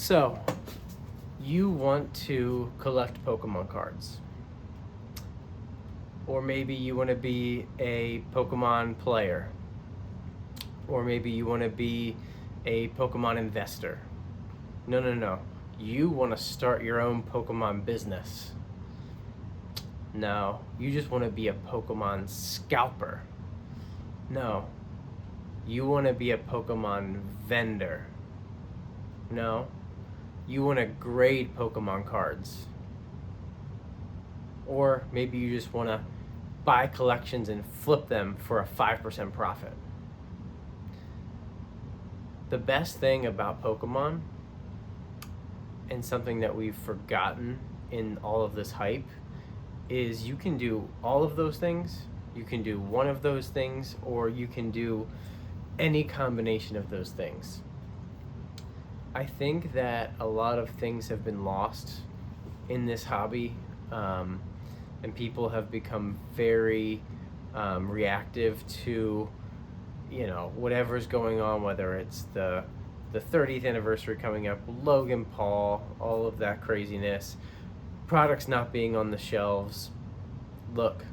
So, you want to collect Pokemon cards, or maybe you want to be a Pokemon player, or maybe you want to be a Pokemon investor. No, no, no. You want to start your own Pokemon business. No, you just want to be a Pokemon scalper. No, you want to be a Pokemon vendor. No, you want to grade Pokemon cards. Or maybe you just want to buy collections and flip them for a 5% profit. The best thing about Pokemon, and something that we've forgotten in all of this hype, is you can do all of those things, you can do one of those things, or you can do any combination of those things. I think that a lot of things have been lost in this hobby, and people have become very reactive to whatever's going on, whether it's the 30th anniversary coming up, Logan Paul, all of that craziness, products not being on the shelves. Look,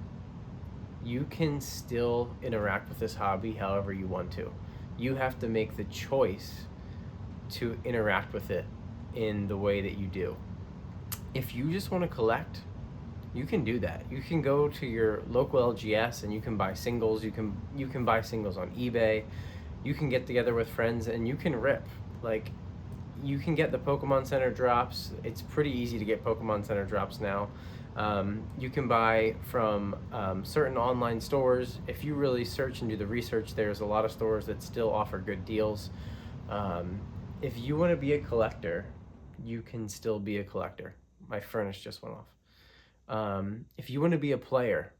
you can still interact with this hobby however you want to. You have to make the choice to interact with it in the way that you do. If you just want to collect, you can do that. You can go to your local LGS and you can buy singles. You can buy singles on eBay. You can get together with friends and you can rip. Like, you can get the Pokemon Center drops. It's pretty easy to get Pokemon Center drops now. You can buy from certain online stores. If you really search and do the research, there's a lot of stores that still offer good deals. If you want to be a collector, you can still be a collector. My furnace just went off. If you want to be a player,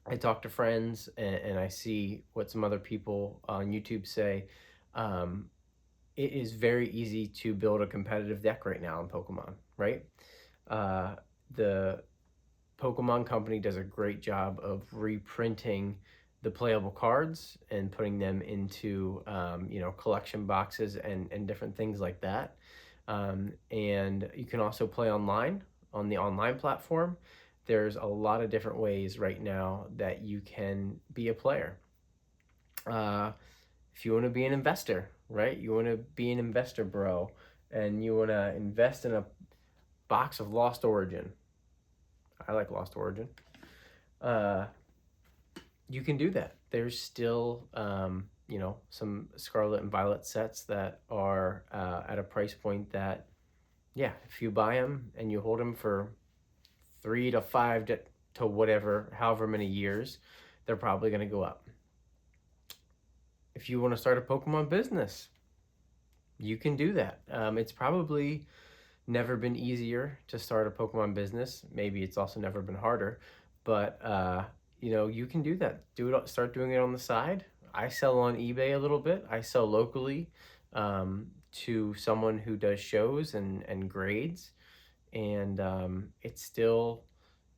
I talk to friends and I see what some other people on YouTube say. It is very easy to build a competitive deck right now in Pokemon, right? The Pokemon Company does a great job of reprinting the playable cards and putting them into collection boxes and different things like that. And you can also play online on the online platform. There's a lot of different ways right now that you can be a player. If you want to be an investor, right? You want to be an investor, bro, and you want to invest in a box of Lost Origin. I like Lost Origin. You can do that. There's still, some Scarlet and Violet sets that are at a price point that, yeah, if you buy them and you hold them for 3 to 5 to whatever, however many years, they're probably going to go up. If you want to start a Pokemon business, you can do that. It's probably never been easier to start a Pokemon business. Maybe it's also never been harder, but you can do that. Start doing it on the side. I sell on eBay a little bit. I sell locally to someone who does shows and grades, and it's still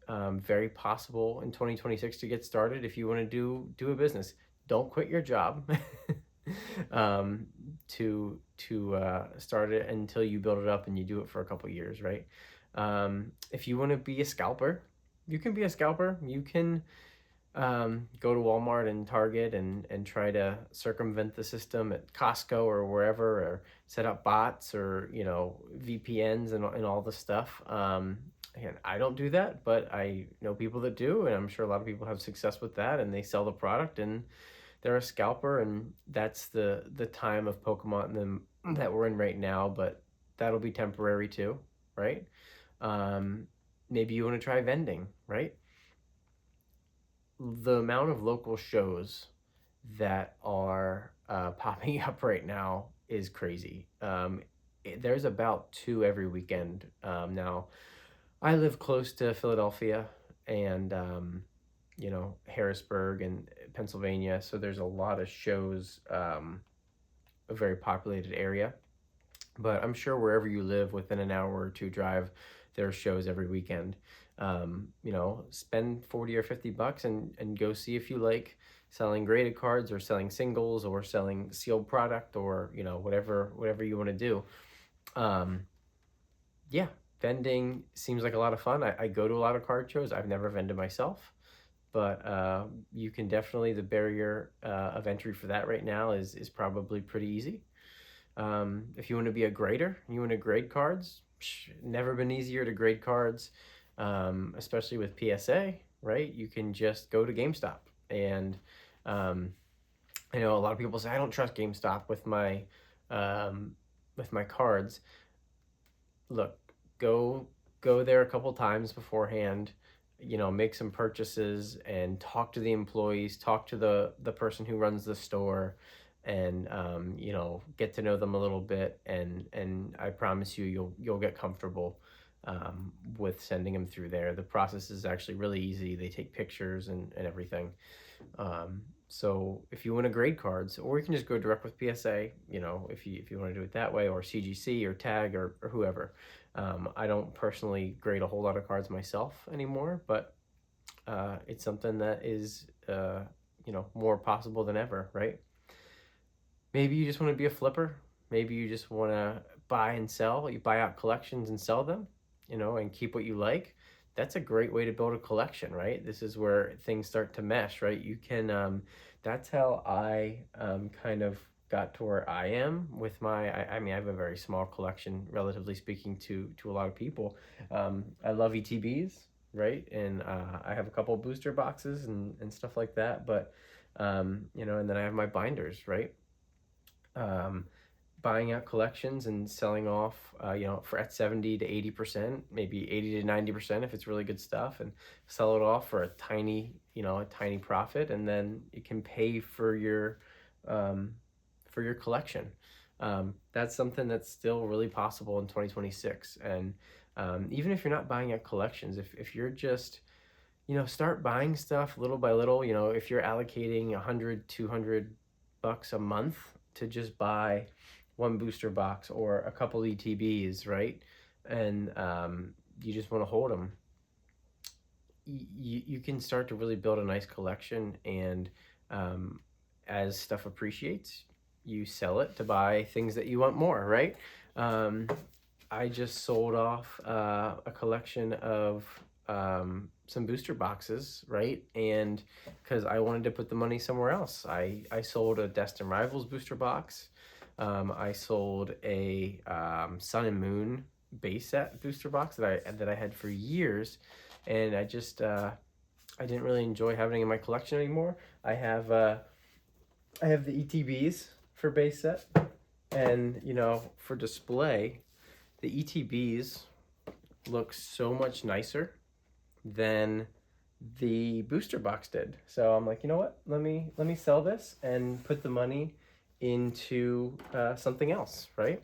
very possible in 2026 to get started if you want to do a business. Don't quit your job to start it until you build it up and you do it for a couple years, right? If you want to be a scalper, you can be a scalper. You can go to Walmart and Target and try to circumvent the system at Costco or wherever, or set up bots or VPNs and all the stuff. Again, I don't do that, but I know people that do, and I'm sure a lot of people have success with that, and they sell the product and they're a scalper, and that's the time of Pokemon that we're in right now, but that'll be temporary too, right? Maybe you want to try vending, right? The amount of local shows that are popping up right now is crazy. There's about 2 every weekend now. I live close to Philadelphia and Harrisburg and Pennsylvania, so there's a lot of shows, a very populated area. But I'm sure wherever you live, within an hour or two drive, there are shows every weekend. Spend 40 or $50 and go see if you like selling graded cards or selling singles or selling sealed product or whatever you want to do. Um, yeah, vending seems like a lot of fun. I go to a lot of card shows. I've never vended myself, but you can definitely, the barrier of entry for that right now is probably pretty easy. If you want to be a grader, you want to grade cards, never been easier to grade cards, especially with PSA, right? You can just go to GameStop. And um, I know a lot of people say, I don't trust GameStop um, with my cards. Look, go go there a couple times beforehand, make some purchases and talk to the employees, talk to the person who runs the store, and get to know them a little bit, and I promise you, you'll get comfortable with sending them through there. The process is actually really easy. They take pictures and everything. So if you want to grade cards, or you can just go direct with PSA, if you want to do it that way, or CGC or Tag or whoever. I don't personally grade a whole lot of cards myself anymore, but it's something that is more possible than ever, right? Maybe you just want to be a flipper. Maybe you just want to buy and sell. You buy out collections and sell them, and keep what you like. That's a great way to build a collection, right? This is where things start to mesh, right? You can, that's how I kind of got to where I am with I mean, I have a very small collection, relatively speaking, to a lot of people. I love ETBs, right? And I have a couple booster boxes and stuff like that. But, and then I have my binders, right? um, Buying out collections and selling off, for at 70 to 80%, maybe 80 to 90% if it's really good stuff, and sell it off for a tiny profit, and then it can pay um, for your collection. That's something that's still really possible in 2026. And even if you're not buying out collections, if you're just start buying stuff little by little. If you're allocating 100, 200 bucks a month to just buy one booster box or a couple ETBs, right? And you just want to hold them, you can start to really build a nice collection. And as stuff appreciates, you sell it to buy things that you want more, right? um, I just sold off a collection of some booster boxes, right? And because I wanted to put the money somewhere else, I sold a Destin Rivals booster box. I sold a Sun and Moon base set booster box that I had for years, and I didn't really enjoy having it in my collection anymore. I have the ETBs for base set, and for display, the ETBs look so much nicer than the booster box did. So I'm like, you know what? Let me sell this and put the money into something else, right?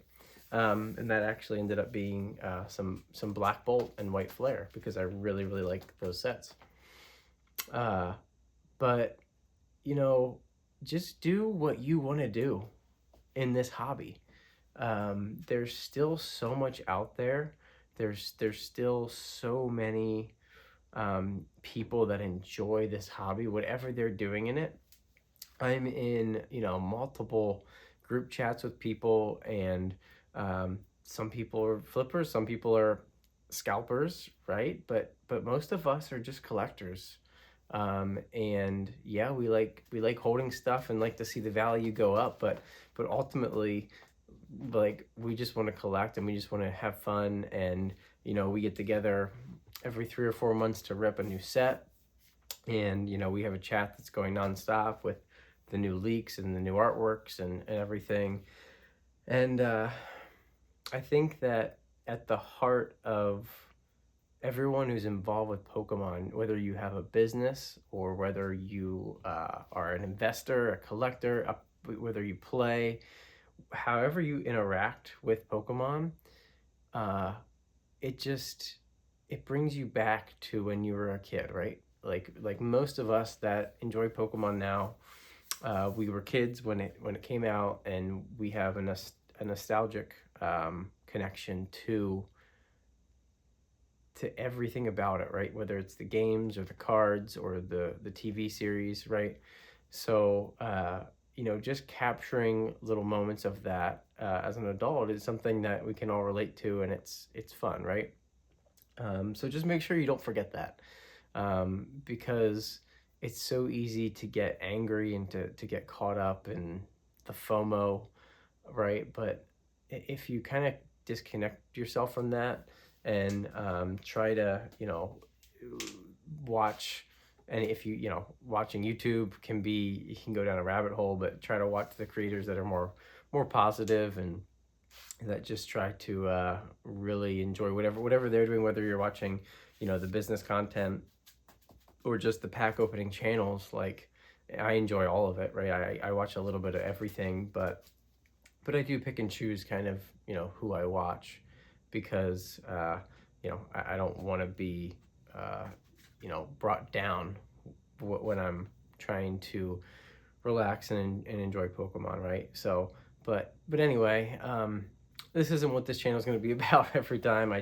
And that actually ended up being some Black Bolt and White Flare, because I really really like those sets. Uh, but you know, just do what you want to do in this hobby. There's still so much out there. There's still so many people that enjoy this hobby, whatever they're doing in it. I'm in, multiple group chats with people, and some people are flippers, some people are scalpers, right? But most of us are just collectors. And yeah, we like holding stuff and like to see the value go up, but ultimately, like, we just want to collect and we just want to have fun. And we get together every 3 or 4 months to rip a new set, and we have a chat that's going nonstop with the new leaks and the new artworks and everything. And I think that at the heart of everyone who's involved with Pokemon, whether you have a business or whether you are an investor, a collector, whether you play, however you interact with Pokemon, uh, it brings you back to when you were a kid, right? Like most of us that enjoy Pokemon now, we were kids when it came out, and we have a nostalgic connection to everything about it, right? Whether it's the games or the cards or the TV series, right? So just capturing little moments of that as an adult is something that we can all relate to, and it's fun, right? So just make sure you don't forget that, because it's so easy to get angry and to get caught up in the FOMO, right? But if you kind of disconnect yourself from that and try to, watch, and if watching YouTube can be, you can go down a rabbit hole, but try to watch the creators that are more positive and that just try to really enjoy whatever they're doing, whether you're watching, the business content or just the pack opening channels. Like, I enjoy all of it, right? I watch a little bit of everything, but I do pick and choose kind of, who I watch, because, I don't want to be, brought down when I'm trying to relax and enjoy Pokemon, right? So, but anyway, this isn't what this channel is going to be about every time. I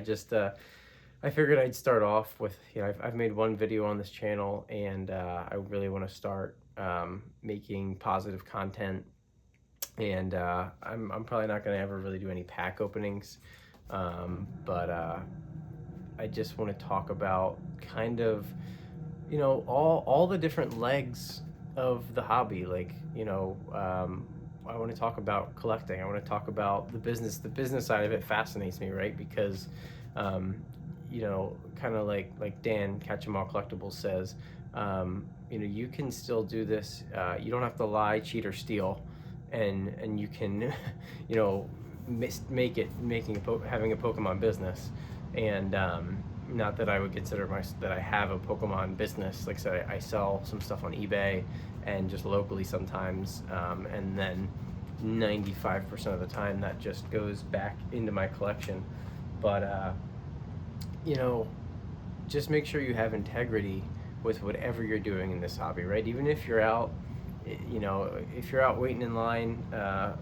figured I'd start off with, I've made one video on this channel, and I really want to start making positive content. And I'm probably not going to ever really do any pack openings, but I just want to talk about kind of, all the different legs of the hobby. Like, I want to talk about collecting. I want to talk about the business. The business side of it fascinates me, right? Because, kind of like Dan Catch'em Collectibles says, you can still do this. You don't have to lie, cheat, or steal, and you can, having a Pokemon business. And not that I would consider that I have a Pokemon business. Like I said, I sell some stuff on eBay and just locally sometimes, and then 95% of the time that just goes back into my collection. But just make sure you have integrity with whatever you're doing in this hobby, right? Even if you're out, if you're out waiting in line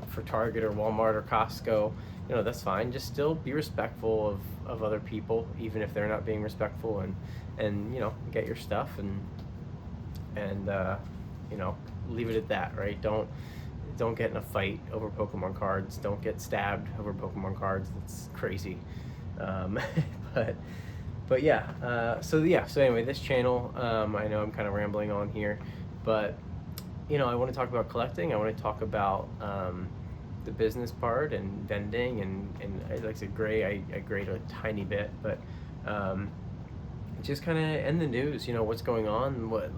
for Target or Walmart or Costco, that's fine. Just still be respectful of other people, even if they're not being respectful, and get your stuff and leave it at that, right? Don't get in a fight over Pokemon cards. Don't get stabbed over Pokemon cards. That's crazy. But yeah. So anyway, this channel, I know I'm kind of rambling on here, but I want to talk about collecting. I want to talk about the business part and vending, and I like to grade. I grade a tiny bit, but just kind of end the news. What's going on, what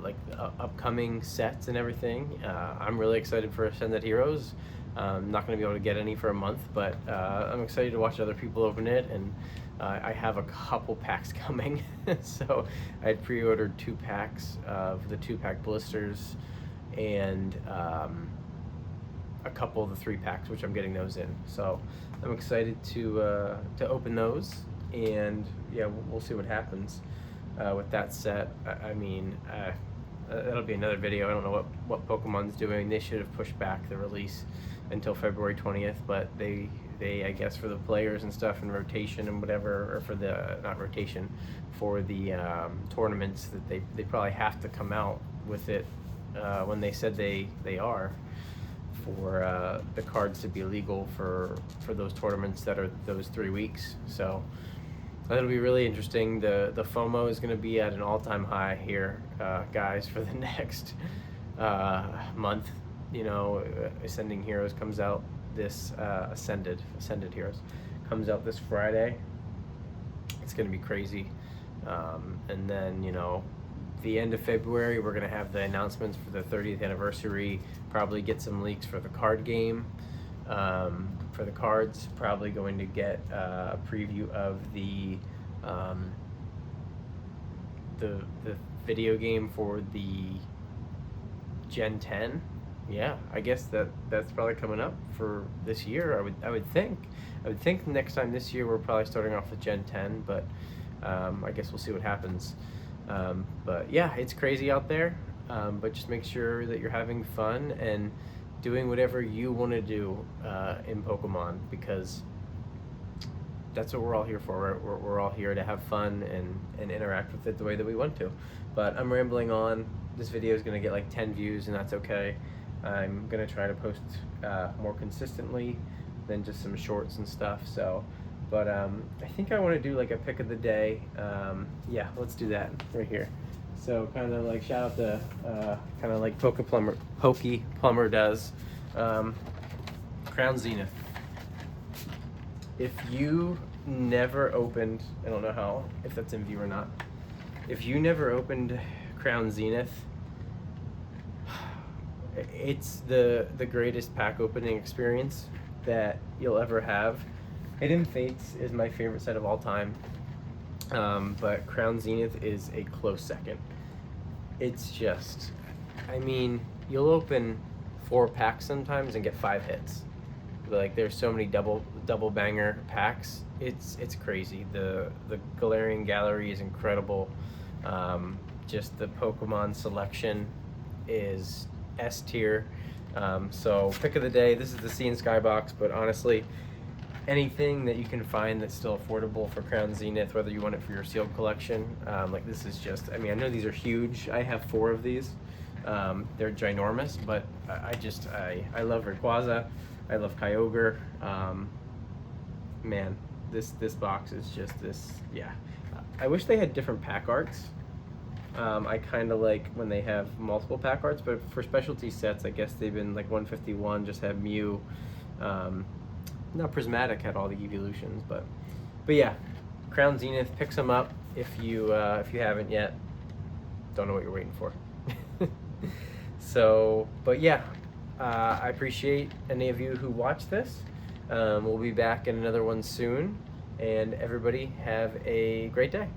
upcoming sets and everything. I'm really excited for Ascended Heroes. I'm not going to be able to get any for a month, but I'm excited to watch other people open it, and I have a couple packs coming. So I had pre-ordered 2 packs of the 2-pack blisters, and a couple of the 3-packs, which I'm getting those in. So I'm excited to open those, and yeah, we'll see what happens with that set. I mean, that'll be another video. I don't know what Pokemon's doing. They should have pushed back the release until February 20th, but they I guess for the players and stuff and rotation and whatever, or for the not rotation, for the tournaments, that they probably have to come out with it when they said they are, for the cards to be legal for those tournaments that are those 3 weeks. So that'll be really interesting. The FOMO is going to be at an all-time high here, guys, for the next month. Ascending Heroes comes out this Ascended Heroes comes out this Friday. It's going to be crazy. And then the end of February, we're going to have the announcements for the 30th anniversary, probably get some leaks for the card game, for the cards, probably going to get a preview of the video game for the Gen 10. Yeah, I guess that's probably coming up for this year. I would think next time this year we're probably starting off with Gen 10, but I guess we'll see what happens. But yeah, it's crazy out there, but just make sure that you're having fun and doing whatever you want to do in Pokemon, because that's what we're all here for. We're all here to have fun and interact with it the way that we want to. But I'm rambling on. This video is going to get like 10 views, and that's okay. I'm gonna try to post more consistently than just some shorts and stuff. So, but I think I want to do like a pick of the day. Yeah, let's do that right here. So kind of like shout out to kind of like Pokey Plumber does. Crown Zenith. If you never opened, I don't know how, if that's in view or not. If you never opened Crown Zenith, it's the greatest pack opening experience that you'll ever have. Hidden Fates is my favorite set of all time, but Crown Zenith is a close second. It's just, I mean, you'll open 4 packs sometimes and get 5 hits. Like there's so many double banger packs. It's crazy. The Galarian Gallery is incredible. Just the Pokemon selection is S tier. So pick of the day. This is the Sea and Sky box, but honestly, anything that you can find that's still affordable for Crown Zenith, whether you want it for your sealed collection, like this is just. I mean, I know these are huge. I have 4 of these. They're ginormous, but I love Rayquaza. I love Kyogre. Man, this box is just this. Yeah, I wish they had different pack arts. I kind of like when they have multiple pack arts, but for specialty sets, I guess they've been like 151, just have Mew. Now Prismatic had all the evolutions, but yeah, Crown Zenith, pick some up if you haven't yet. Don't know what you're waiting for. So, but yeah, I appreciate any of you who watch this. We'll be back in another one soon, and everybody have a great day.